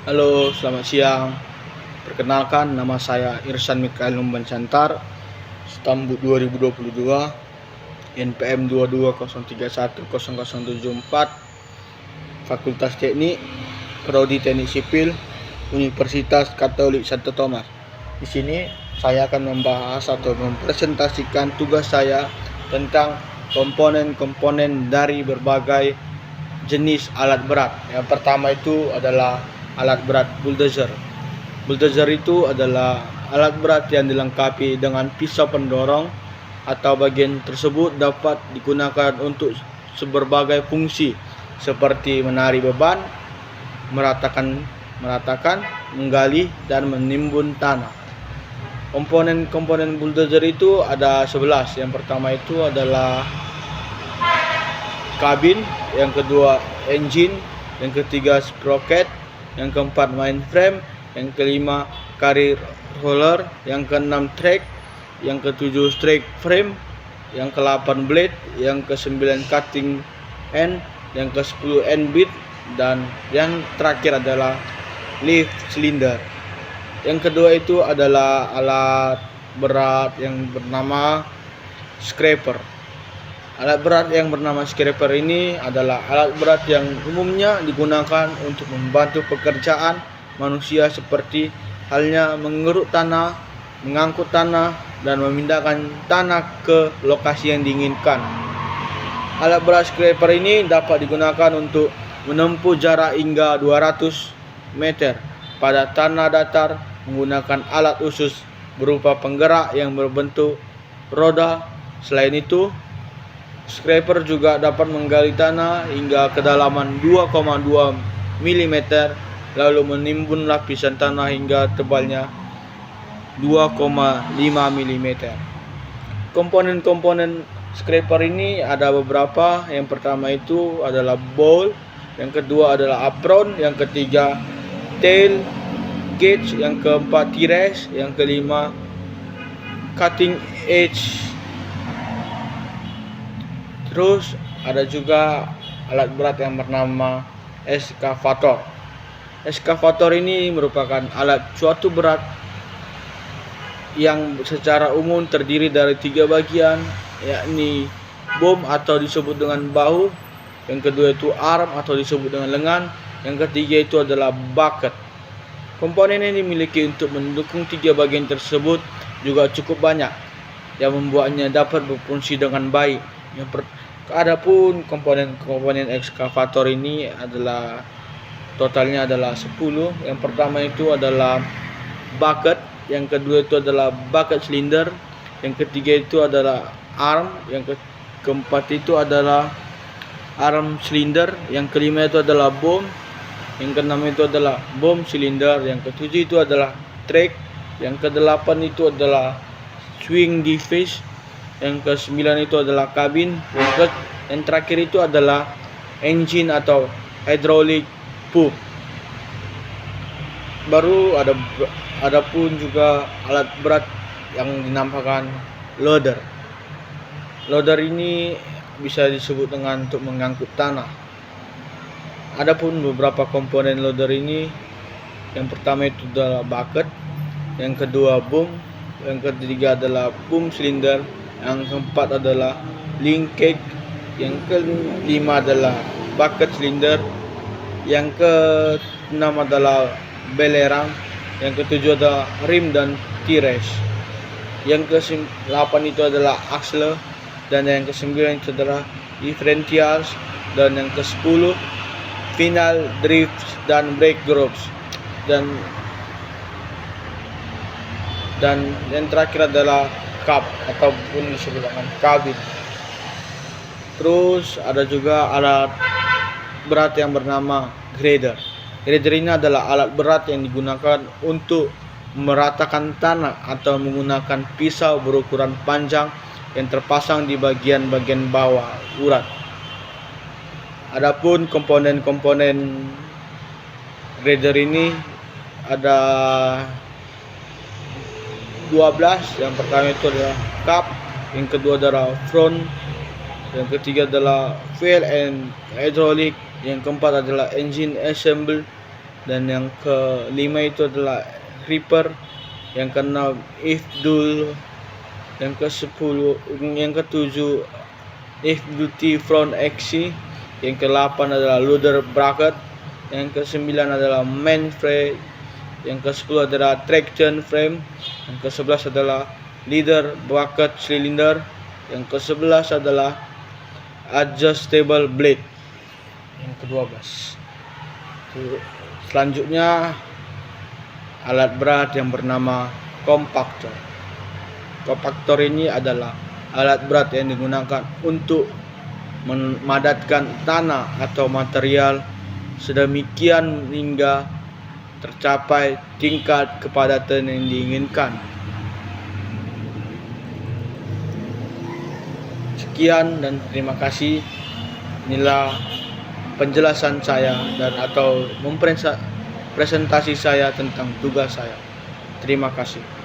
Halo, selamat siang. Perkenalkan, nama saya Irsan Mikael Numban Santar, Stambuk 2022, NPM 2203100074, Fakultas Teknik, Prodi Teknik Sipil, Universitas Katolik Santo Thomas. Di sini saya akan membahas atau mempresentasikan tugas saya tentang komponen-komponen dari berbagai jenis alat berat. Yang pertama itu adalah alat berat bulldozer. Bulldozer itu adalah alat berat yang dilengkapi dengan pisau pendorong, atau bagian tersebut dapat digunakan untuk berbagai fungsi seperti menarik beban, meratakan, menggali dan menimbun tanah. Komponen-komponen bulldozer itu ada 11. Yang pertama itu adalah kabin, yang kedua engine, yang ketiga sprocket, yang keempat mainframe, yang kelima carrier roller, yang keenam track, yang ketujuh strike frame, yang ke-8 blade, yang ke-9 cutting end, yang ke-10 end bit, dan yang terakhir adalah lift cylinder. Yang kedua itu adalah alat berat yang bernama scraper. Alat berat yang bernama scraper ini adalah alat berat yang umumnya digunakan untuk membantu pekerjaan manusia seperti halnya mengeruk tanah, mengangkut tanah, dan memindahkan tanah ke lokasi yang diinginkan. Alat berat scraper ini dapat digunakan untuk menempuh jarak hingga 200 meter pada tanah datar menggunakan alat khusus berupa penggerak yang berbentuk roda. Selain itu, scraper juga dapat menggali tanah hingga kedalaman 2,2 mm, lalu menimbun lapisan tanah hingga tebalnya 2,5 mm. Komponen-komponen scraper ini ada beberapa. Yang pertama itu adalah bowl, yang kedua adalah apron, yang ketiga tail gauge, yang keempat T-race, yang kelima cutting edge. Terus ada juga alat berat yang bernama eskavator. Eskavator ini merupakan alat suatu berat yang secara umum terdiri dari 3 bagian, yakni bom atau disebut dengan bahu, yang kedua itu arm atau disebut dengan lengan, yang ketiga itu adalah bucket. Komponen ini dimiliki untuk mendukung 3 bagian tersebut juga cukup banyak, yang membuatnya dapat berfungsi dengan baik. Adapun komponen ekskavator ini adalah totalnya adalah 10. Yang pertama itu adalah bucket, yang kedua itu adalah bucket cylinder, yang ketiga itu adalah arm, yang keempat itu adalah arm cylinder, yang kelima itu adalah bom, yang keenam itu adalah bom cylinder, yang ketujuh itu adalah track, yang kedelapan itu adalah swing device, yang ke-9 itu adalah kabin, yang terakhir itu adalah engine atau hydraulic pump. Baru ada pun juga alat berat yang dinamakan loader. Loader ini bisa disebut dengan untuk mengangkut tanah. Adapun beberapa komponen loader ini, yang pertama itu adalah bucket, yang kedua boom, yang ketiga adalah boom cylinder, yang keempat adalah linkage, yang kelima adalah bucket cylinder, yang keenam adalah belerang, yang ketujuh adalah rim dan T-race, yang ke-8 itu adalah axle, dan yang ke-9 itu adalah differentials, dan yang ke-10 final drift dan brake groups, dan yang terakhir adalah cab ataupun disebut dengan kabin. Terus ada juga alat berat yang bernama grader. Grader ini adalah alat berat yang digunakan untuk meratakan tanah atau menggunakan pisau berukuran panjang yang terpasang di bagian-bagian bawah urat. Adapun komponen-komponen grader ini ada 12. Yang pertama itu adalah cab, yang kedua adalah front, yang ketiga adalah fuel and hydraulic, yang keempat adalah engine assembly, dan yang kelima itu adalah Reaper, yang keenam Ifdul, yang ketujuh If Duty Front XC, yang ke-8 adalah Loader Bracket, yang ke-9 adalah Main Frame, yang ke-10 adalah Traction Frame, yang ke-11 adalah Leader Bracket Cylinder, yang ke-11 adalah Adjustable Blade, yang ke-12. Selanjutnya alat berat yang bernama kompaktor. Kompaktor ini adalah alat berat yang digunakan untuk memadatkan tanah atau material sedemikian hingga tercapai tingkat kepadatan yang diinginkan. Sekian dan terima kasih. Inilah penjelasan saya dan atau presentasi saya tentang tugas saya. Terima kasih.